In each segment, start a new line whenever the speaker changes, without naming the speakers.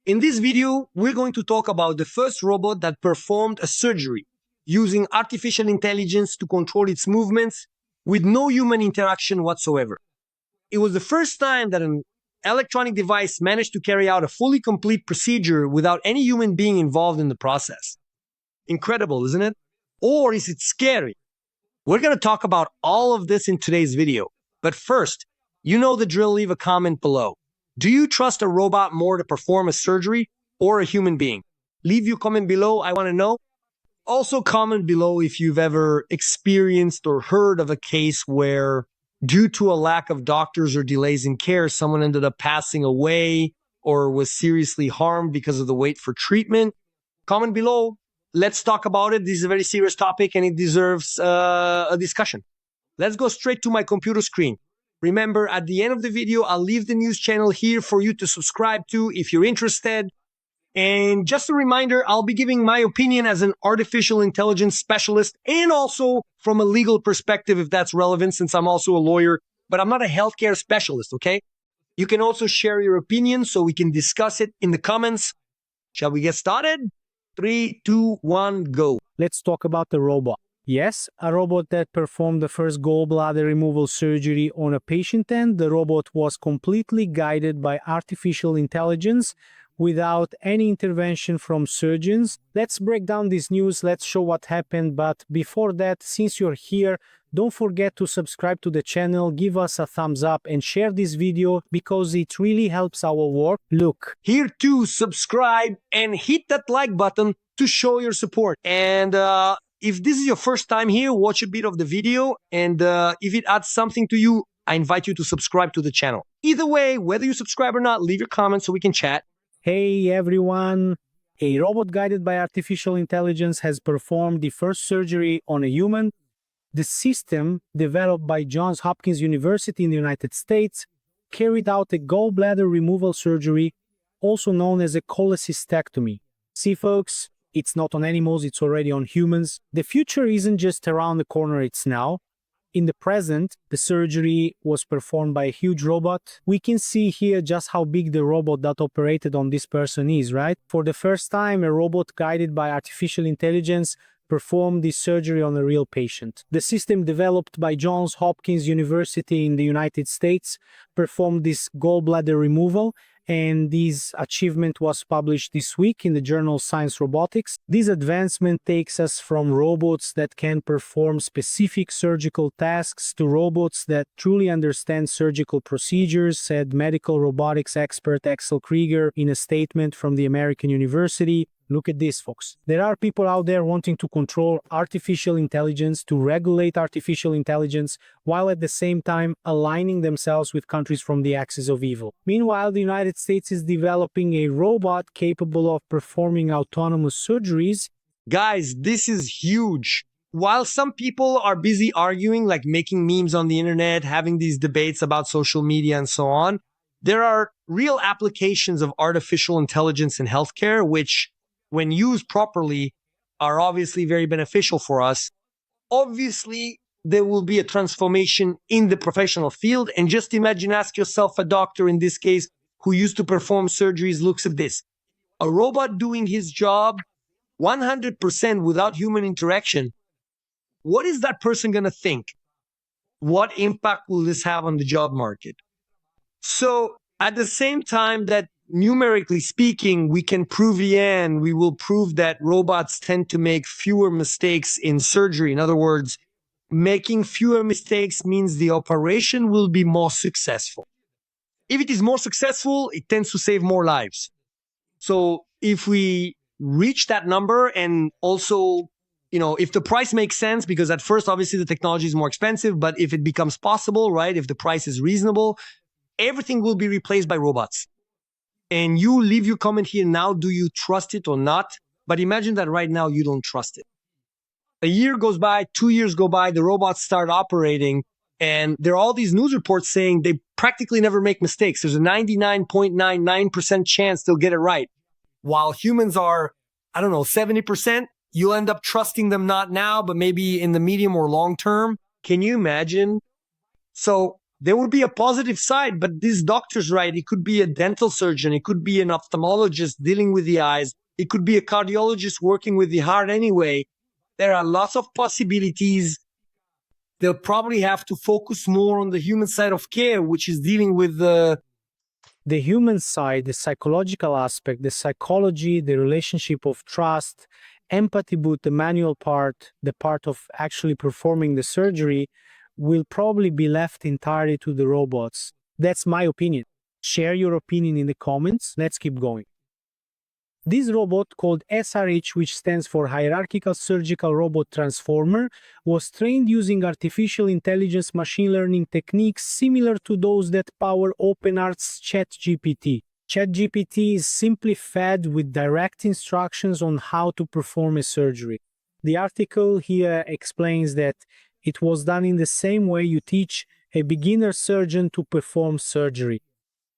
In this video, we're going to talk about the first robot that performed a surgery using artificial intelligence to control its movements with no human interaction whatsoever. It was the first time that an electronic device managed to carry out a fully complete procedure without any human being involved in the process. Incredible, isn't it? Or is it scary? We're going to talk about all of this in today's video. But first, you know the drill, leave a comment below. Do you trust a robot more to perform a surgery or a human being? Leave your comment below, I want to know. Also comment below if you've ever experienced or heard of a case where, due to a lack of doctors or delays in care, someone ended up passing away or was seriously harmed because of the wait for treatment. Comment below. Let's talk about it. This is a very serious topic and it deserves a discussion. Let's go straight to my computer screen. Remember, at the end of the video, I'll leave the news channel here for you to subscribe to if you're interested. And just a reminder, I'll be giving my opinion as an artificial intelligence specialist and also from a legal perspective, if that's relevant, since I'm also a lawyer, but I'm not a healthcare specialist, okay? You can also share your opinion so we can discuss it in the comments. Shall we get started? 3, 2, 1, go.
Let's talk about the robot. Yes, a robot that performed the first gallbladder removal surgery on a patient, and the robot was completely guided by artificial intelligence without any intervention from surgeons. Let's break down this news, let's show what happened, but before that, since you're here, don't forget to subscribe to the channel, give us a thumbs up and share this video because it really helps our work. Look,
here to subscribe and hit that like button to show your support. And if this is your first time here, watch a bit of the video, and if it adds something to you, I invite you to subscribe to the channel. Either way, whether you subscribe or not, leave your comments so we can chat.
Hey everyone! A robot guided by artificial intelligence has performed the first surgery on a human. The system, developed by Johns Hopkins University in the United States, carried out a gallbladder removal surgery, also known as a cholecystectomy. See folks, it's not on animals, it's already on humans. The future isn't just around the corner, it's now. In the present, the surgery was performed by a huge robot. We can see here just how big the robot that operated on this person is, right? For the first time, a robot guided by artificial intelligence performed this surgery on a real patient. The system developed by Johns Hopkins University in the United States performed this gallbladder removal, and this achievement was published this week in the journal Science Robotics. This advancement takes us from robots that can perform specific surgical tasks to robots that truly understand surgical procedures, said medical robotics expert Axel Krieger in a statement from the American University. Look at this, folks. There are people out there wanting to control artificial intelligence, to regulate artificial intelligence, while at the same time aligning themselves with countries from the axis of evil. Meanwhile, the United States is developing a robot capable of performing autonomous surgeries.
Guys, this is huge. While some people are busy arguing, like making memes on the internet, having these debates about social media and so on, there are real applications of artificial intelligence in healthcare, which, when used properly, are obviously very beneficial for us. Obviously, there will be a transformation in the professional field. And just imagine, ask yourself, a doctor in this case, who used to perform surgeries, looks at this. A robot doing his job 100% without human interaction. What is that person going to think? What impact will this have on the job market? So at the same time that, numerically speaking, we can prove we will prove that robots tend to make fewer mistakes in surgery. In other words, making fewer mistakes means the operation will be more successful. If it is more successful, it tends to save more lives. So if we reach that number, and also, if the price makes sense, because at first, obviously, the technology is more expensive, but if it becomes possible, right, if the price is reasonable, everything will be replaced by robots. And you leave your comment here now, do you trust it or not? But imagine that right now you don't trust it. A year goes by, 2 years go by, the robots start operating, and there are all these news reports saying they practically never make mistakes. There's a 99.99% chance they'll get it right. While humans are, 70%, you'll end up trusting them not now, but maybe in the medium or long term. Can you imagine? So there would be a positive side, but these doctors, right? It could be a dental surgeon. It could be an ophthalmologist dealing with the eyes. It could be a cardiologist working with the heart anyway. There are lots of possibilities. They'll probably have to focus more on the human side of care, which is dealing with
the human side, the psychological aspect, the psychology, the relationship of trust, empathy, but the manual part, the part of actually performing the surgery, will probably be left entirely to the robots. That's my opinion. Share your opinion in the comments. Let's keep going. This robot, called SRH, which stands for Hierarchical Surgical Robot Transformer, was trained using artificial intelligence machine learning techniques similar to those that power OpenArt's ChatGPT. ChatGPT is simply fed with direct instructions on how to perform a surgery. The article here explains that it was done in the same way you teach a beginner surgeon to perform surgery.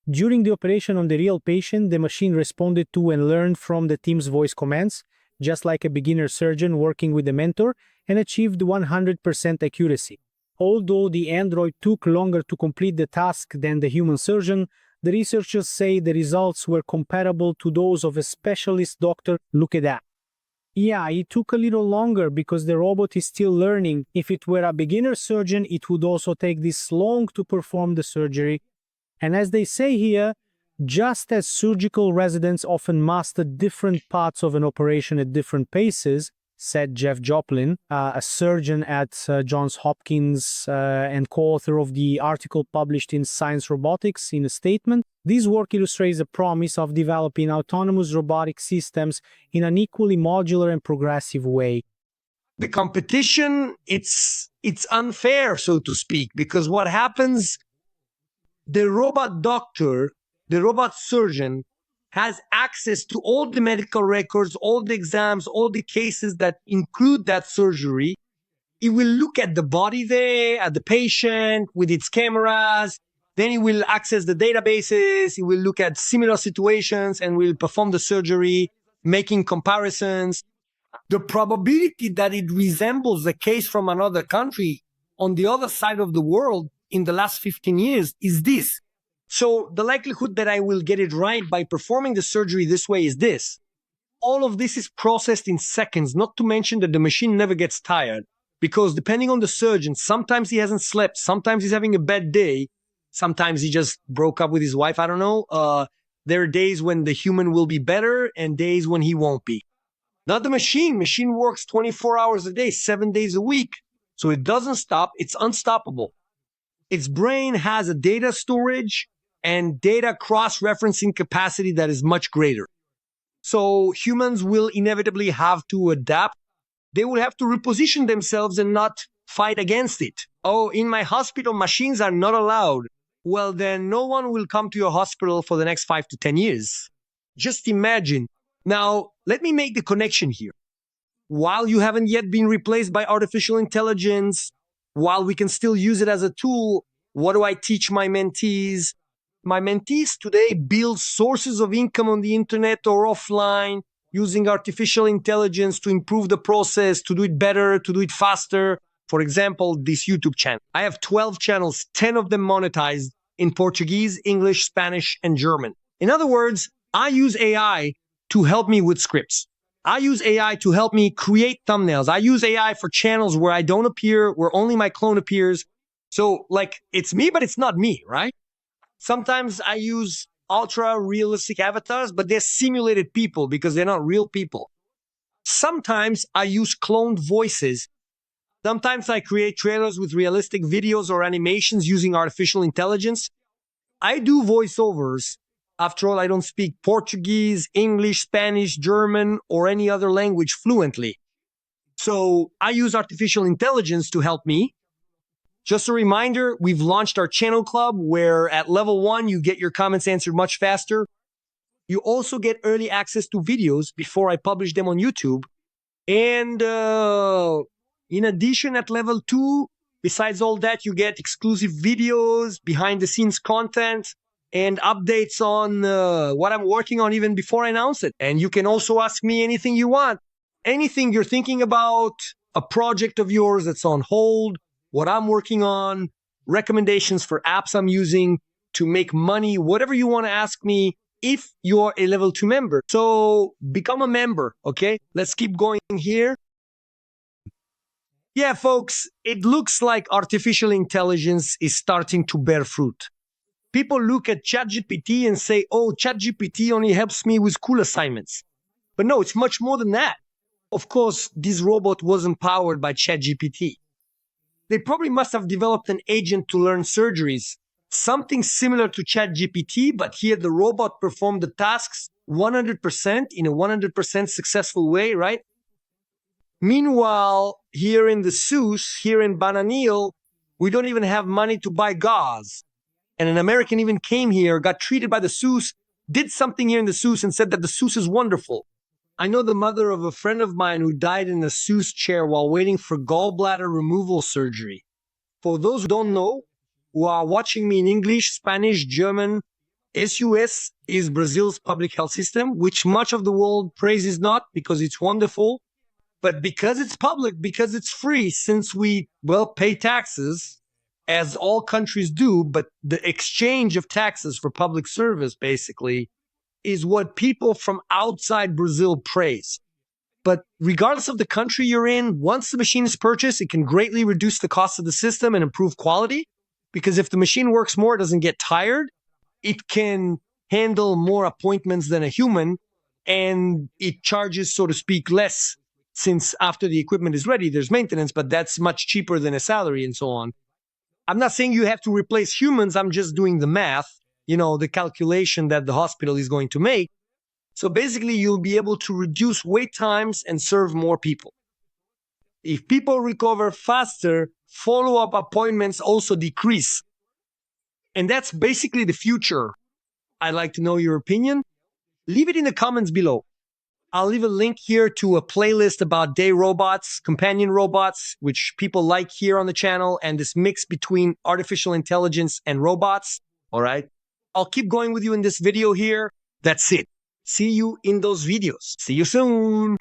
During the operation on the real patient, the machine responded to and learned from the team's voice commands, just like a beginner surgeon working with a mentor, and achieved 100% accuracy. Although the android took longer to complete the task than the human surgeon, the researchers say the results were comparable to those of a specialist doctor. Look at that. Yeah, it took a little longer because the robot is still learning. If it were a beginner surgeon, it would also take this long to perform the surgery. And as they say here, just as surgical residents often master different parts of an operation at different paces, said Jeff Joplin, a surgeon at Johns Hopkins and co-author of the article published in Science Robotics, in a statement, this work illustrates the promise of developing autonomous robotic systems in an equally modular and progressive way.
The competition, it's unfair, so to speak, because what happens, the robot doctor, the robot surgeon, has access to all the medical records, all the exams, all the cases that include that surgery. It will look at the body there, at the patient with its cameras. Then it will access the databases. It will look at similar situations and will perform the surgery, making comparisons. The probability that it resembles a case from another country on the other side of the world in the last 15 years is this. So the likelihood that I will get it right by performing the surgery this way is this. All of this is processed in seconds, not to mention that the machine never gets tired. Because depending on the surgeon, sometimes he hasn't slept, sometimes he's having a bad day, sometimes he just broke up with his wife, I don't know. There are days when the human will be better and days when he won't be. Not the machine. Machine works 24 hours a day, 7 days a week. So it doesn't stop. It's unstoppable. Its brain has a data storage and data cross-referencing capacity that is much greater. So humans will inevitably have to adapt. They will have to reposition themselves and not fight against it. Oh, in my hospital, machines are not allowed. Well, then no one will come to your hospital for the next 5 to 10 years. Just imagine. Now, let me make the connection here. While you haven't yet been replaced by artificial intelligence, while we can still use it as a tool, what do I teach my mentees? My mentees today build sources of income on the internet or offline using artificial intelligence to improve the process, to do it better, to do it faster. For example, this YouTube channel. I have 12 channels, 10 of them monetized in Portuguese, English, Spanish, and German. In other words, I use AI to help me with scripts. I use AI to help me create thumbnails. I use AI for channels where I don't appear, where only my clone appears. So, like, it's me, but it's not me, right? Sometimes I use ultra-realistic avatars, but they're simulated people because they're not real people. Sometimes I use cloned voices. Sometimes I create trailers with realistic videos or animations using artificial intelligence. I do voiceovers. After all, I don't speak Portuguese, English, Spanish, German, or any other language fluently. So I use artificial intelligence to help me. Just a reminder, we've launched our channel club where at level 1, you get your comments answered much faster. You also get early access to videos before I publish them on YouTube. And in addition, at level 2, besides all that, you get exclusive videos, behind the scenes content, and updates on what I'm working on even before I announce it. And you can also ask me anything you want. Anything you're thinking about, a project of yours that's on hold, what I'm working on, recommendations for apps I'm using to make money, whatever you want to ask me if you're a level 2 member. So become a member, okay? Let's keep going here. Yeah, folks, it looks like artificial intelligence is starting to bear fruit. People look at ChatGPT and say, oh, ChatGPT only helps me with school assignments. But no, it's much more than that. Of course, this robot wasn't powered by ChatGPT. They probably must have developed an agent to learn surgeries, something similar to ChatGPT, but here the robot performed the tasks 100% in a 100% successful way, right? Meanwhile, here in the Seuss, here in Bananil, we don't even have money to buy gauze. And an American even came here, got treated by the Seuss, did something here in the Seuss and said that the Seuss is wonderful. I know the mother of a friend of mine who died in a Seuss chair while waiting for gallbladder removal surgery. For those who don't know, who are watching me in English, Spanish, German, SUS is Brazil's public health system, which much of the world praises not because it's wonderful, but because it's public, because it's free, since we, well, pay taxes, as all countries do, but the exchange of taxes for public service, basically, is what people from outside Brazil praise. But regardless of the country you're in, once the machine is purchased, it can greatly reduce the cost of the system and improve quality. Because if the machine works more, it doesn't get tired, it can handle more appointments than a human, and it charges, so to speak, less, since after the equipment is ready, there's maintenance, but that's much cheaper than a salary and so on. I'm not saying you have to replace humans, I'm just doing the math, the calculation that the hospital is going to make. So basically, you'll be able to reduce wait times and serve more people. If people recover faster, follow-up appointments also decrease. And that's basically the future. I'd like to know your opinion. Leave it in the comments below. I'll leave a link here to a playlist about day robots, companion robots, which people like here on the channel, and this mix between artificial intelligence and robots. All right. I'll keep going with you in this video here. That's it. See you in those videos. See you soon.